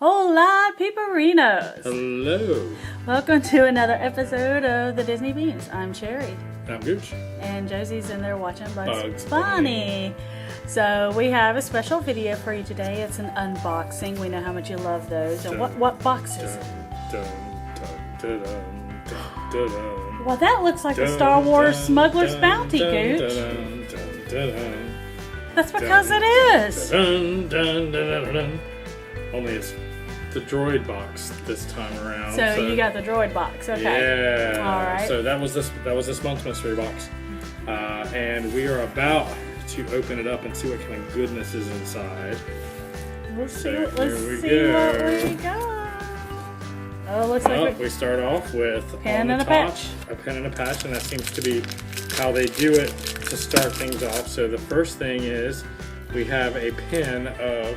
Hola, Peeperinos! Hello. Welcome to another episode of the Disney Beans. I'm Sherry. I'm Gooch. And Josie's in there watching Bugs Bunny. So we have a special video for you today. It's an unboxing. We know how much you love those. And what box is it? Well, that looks like the Star Wars Smuggler's Bounty, Gooch. That's because it is. Only it's the droid box this time around. So you got the droid box, okay? Yeah. All right. So that was this month's mystery box, and we are about to open it up and see what kind of goodness is inside. Let's see, So what here we got. Oh, looks like we start off with pen on and the a top, patch. a pen and a patch, and that seems to be how they do it to start things off. So the first thing is we have a pin of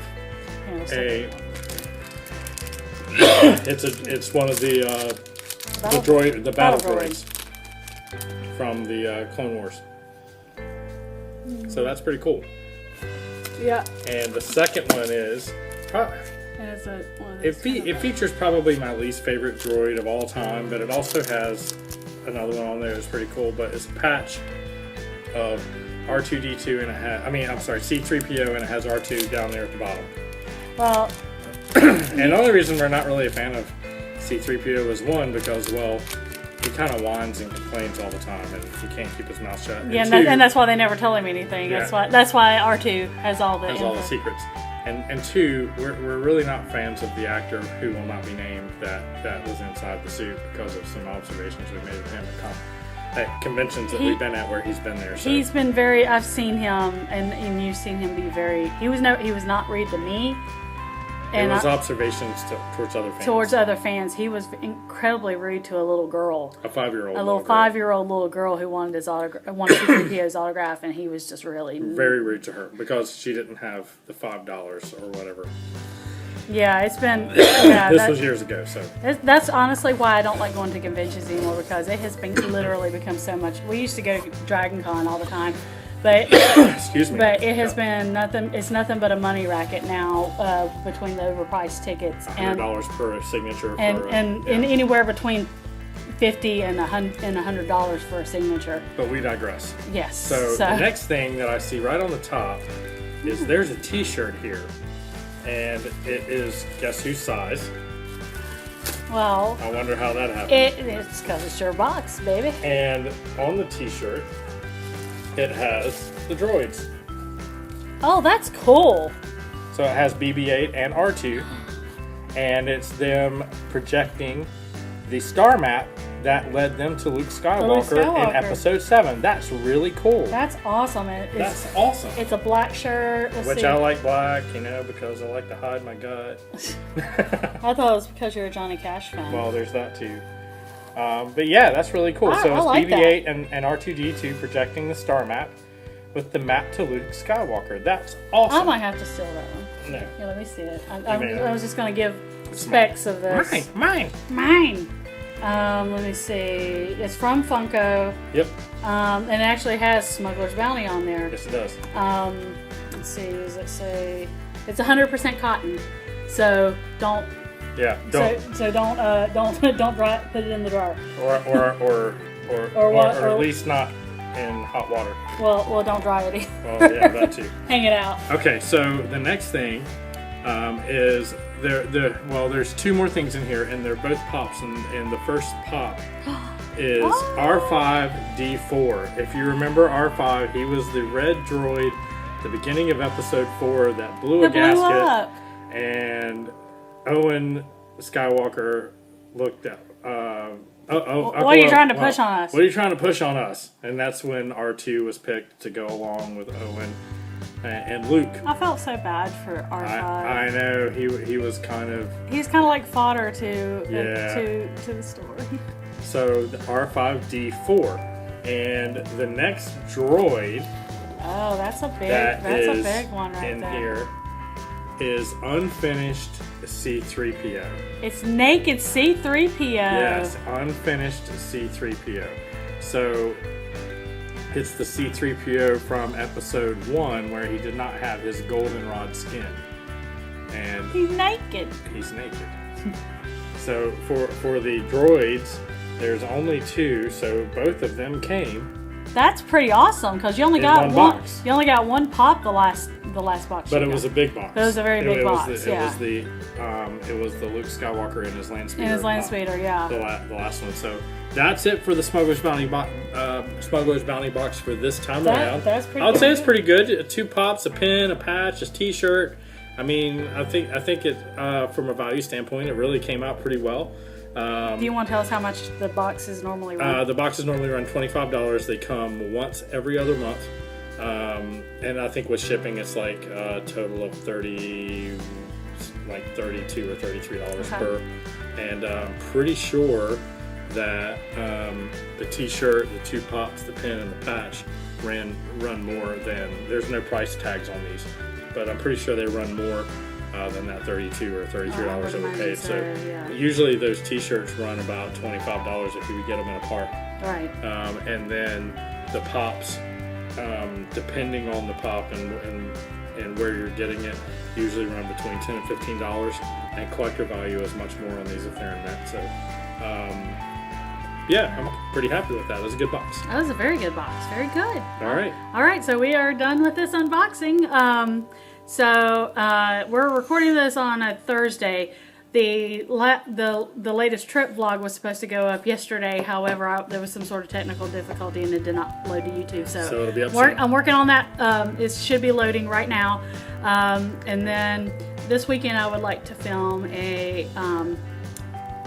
it's one of the battle droids from the Clone Wars. So that's pretty cool. Yeah. And the second one is it features probably my least favorite droid of all time, but it also has another one on there that's pretty cool. But it's a patch of R2-D2 and C-3PO, and it has R2 down there at the bottom. Well, and the only reason we're not really a fan of C-3PO is one, because, well, he kind of whines and complains all the time, and he can't keep his mouth shut. Yeah, and that's why they never tell him anything. Yeah. That's why R2 has all the secrets. And two, we're really not fans of the actor who will not be named that was inside the suit, because of some observations we made of him at conventions that we've been at where he's been there. So. He's been very. I've seen him, and you've seen him be very. He was not rude to me. And it was observations towards other fans. Towards other fans, he was incredibly rude to a little girl. A 5-year-old. A little 5-year-old little girl who wanted C-3PO's autograph, and he was just really very rude to her because she didn't have the $5 or whatever. Yeah, it's been. Yeah, this was years ago, so that's honestly why I don't like going to conventions anymore, because it has been literally become so much. We used to go to Dragon Con all the time. But excuse me. But it has been nothing. It's nothing but a money racket now, between the overpriced tickets and $100 per signature, and anywhere between $50 and $100 for a signature. But we digress. Yes. So the next thing that I see right on the top is there's a T-shirt here, and it is, guess whose size? Well, I wonder how that happened. It's because it's your box, baby. And on the T-shirt, it has the droids. Oh, that's cool. So it has BB-8 and R2, and it's them projecting the star map that led them to Luke Skywalker in Episode 7. That's really cool. That's awesome. That's awesome. It's a black shirt. Let's see. I like black, because I like to hide my gut. I thought it was because you're a Johnny Cash fan. Well, there's that too. But yeah, that's really cool. So it's like BB-8 and R2-D2 projecting the star map with the map to Luke Skywalker. That's awesome. I might have to steal that one. No. Yeah, let me see it. I was just going to give specs of this. Mine. Let me see. It's from Funko. Yep. And it actually has Smuggler's Bounty on there. Yes, it does. Let's see. Does it say? It's 100% cotton. So don't. Yeah. Don't. So don't put it in the dryer. Or at least not in hot water. Well, don't dry it either. Well, yeah, that too. Hang it out. Okay, so the next thing is there's two more things in here, and they're both pops, and the first pop is R5-D4. If you remember R5, he was the red droid at the beginning of Episode 4 that blew a gasket, up. and Owen Skywalker looked up. What are you trying to push on us? What are you trying to push on us? And that's when R2 was picked to go along with Owen and Luke. I felt so bad for R5. I know he was kind of. He's kind of like fodder to the story. So the R5-D4, and the next droid. Oh, that's a big one right in there. Here is unfinished C-3PO. It's naked C-3PO. Yes, unfinished C-3PO. So it's the C-3PO from Episode 1 where he did not have his goldenrod skin. and he's naked. He's naked. So for the droids, there's only 2, so both of them came. That's pretty awesome because you only got one box. You only got one pop the last box. But it was a big box. It was a very big box. It was the Luke Skywalker and his land speeder. And his land speeder, yeah. The last one. So that's it for the Smuggler's Bounty box for this time around. That's pretty. I would say it's pretty good. 2 pops, a pin, a patch, a T-shirt. I mean, I think it from a value standpoint, it really came out pretty well. Do you want to tell us how much the boxes normally run? The boxes normally run $25. They come once every other month. And I think with shipping, it's like a total of $32 or $33 per. And I'm pretty sure that the T-shirt, the 2 pops, the pin, and the patch run more than. There's no price tags on these, but I'm pretty sure they run more than that $32 or $33 that we paid. So usually those T-shirts run about $25 if you would get them in a part. Right. And then the pops, depending on the pop and where you're getting it, usually run between $10 and $15. And collector value is much more on these if they're in mint. So yeah, I'm pretty happy with that. It was a good box. That was a very good box. Very good. All right. So we are done with this unboxing. So we're recording this on a Thursday. The latest trip vlog was supposed to go up yesterday. However, there was some sort of technical difficulty and it did not load to YouTube. So it'll be up soon. I'm working on that. It should be loading right now. And then this weekend I would like to film a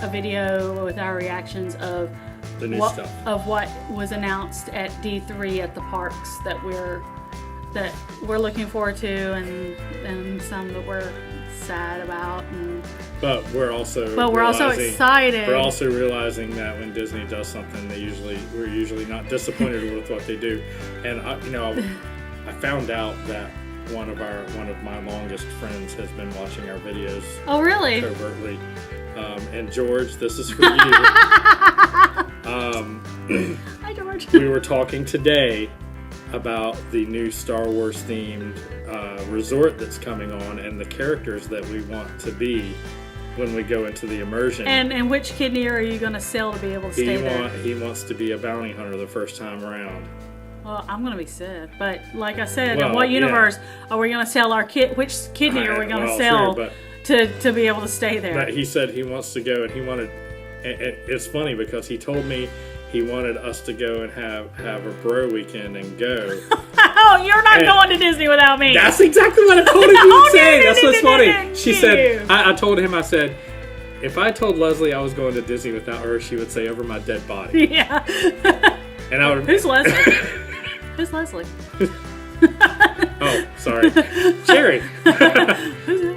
video with our reactions of the new stuff of what was announced at D3 at the parks that we're looking forward to and some that we're sad about. But we're also excited. We're also realizing that when Disney does something, we're usually not disappointed with what they do. And I found out that one of my longest friends has been watching our videos. Oh, really? Covertly. And George, this is for you. Hi, George. We were talking today about the new Star Wars themed resort that's coming on and the characters that we want to be when we go into the immersion. And which kidney are you going to sell to be able to stay there? He wants to be a bounty hunter the first time around. Well, I'm going to be Sith, but like I said, in what universe are we going to sell our which kidney are we going to sell to be able to stay there? But he said he wants to go, and he wanted. And it's funny because he told me he wanted us to go and have a bro weekend and go. Oh, you're not going to Disney without me. That's exactly what I told him you would say. That's what's funny. She said, I told him, I said, if I told Leslie I was going to Disney without her, she would say over my dead body. Yeah. And I would. Who's Leslie? Who's Leslie? Oh, sorry, Cherry.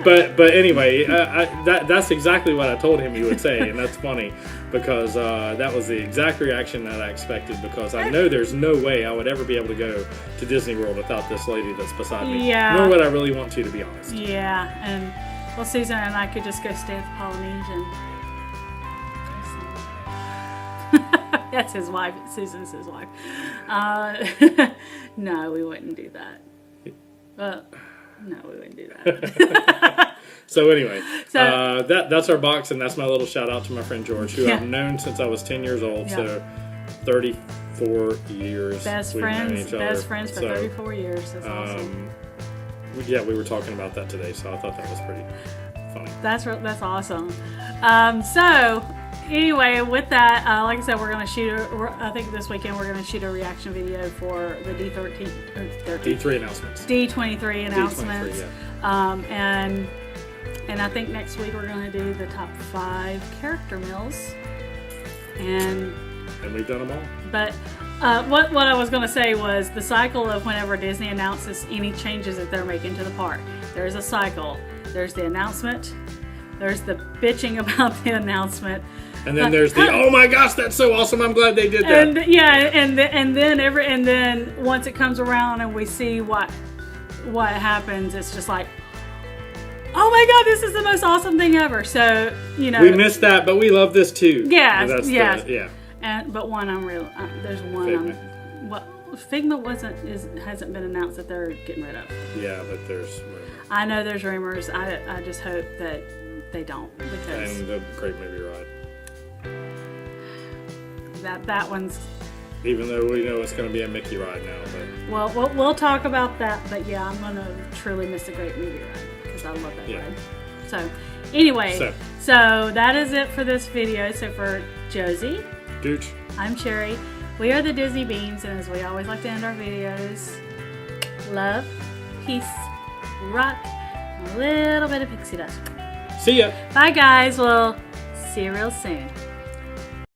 But anyway, that's exactly what I told him you would say, and that's funny because that was the exact reaction that I expected. Because I know there's no way I would ever be able to go to Disney World without this lady that's beside me. Yeah. Nor would I really want to be honest. Yeah, and well, Susan and I could just go stay at the Polynesian. That's his wife. Susan's his wife. No, we wouldn't do that. No, we wouldn't do that. So anyway, that's our box, and that's my little shout out to my friend George, who I've known since I was 10 years old. Yeah. So 34 years. Best friends for 34 years. That's awesome. Yeah, we were talking about that today, so I thought that was pretty funny. That's awesome. So anyway, with that, like I said, we're going to shoot. I think this weekend we're going to shoot a reaction video for the D3 announcements. D23 announcements. D23, yeah. And I think next week we're going to do the top 5 character meals. And we've done them all. But what I was going to say was the cycle of whenever Disney announces any changes that they're making to the park. There's a cycle. There's the announcement. There's the bitching about the announcement. And then there's the oh my gosh, that's so awesome! I'm glad they did that. And then once it comes around and we see what happens, it's just like, oh my god, this is the most awesome thing ever. So we missed that, but we love this too. Yeah, yeah. But one I'm real. There's one. Figment hasn't been announced that they're getting rid of. Yeah, but there's. I know there's rumors. I just hope that they don't, because And the Great Movie Ride. that one's. Even though we know it's going to be a Mickey ride now, but Well, we'll talk about that. But yeah, I'm gonna truly miss a Great Movie Ride because I love that ride. So anyway, so that is it for this video. So for Josie, Gooch, I'm Sherry. We are the Disney Beans, and as we always like to end our videos, love, peace, rock, and a little bit of pixie dust. see ya. Bye guys. We'll see you real soon.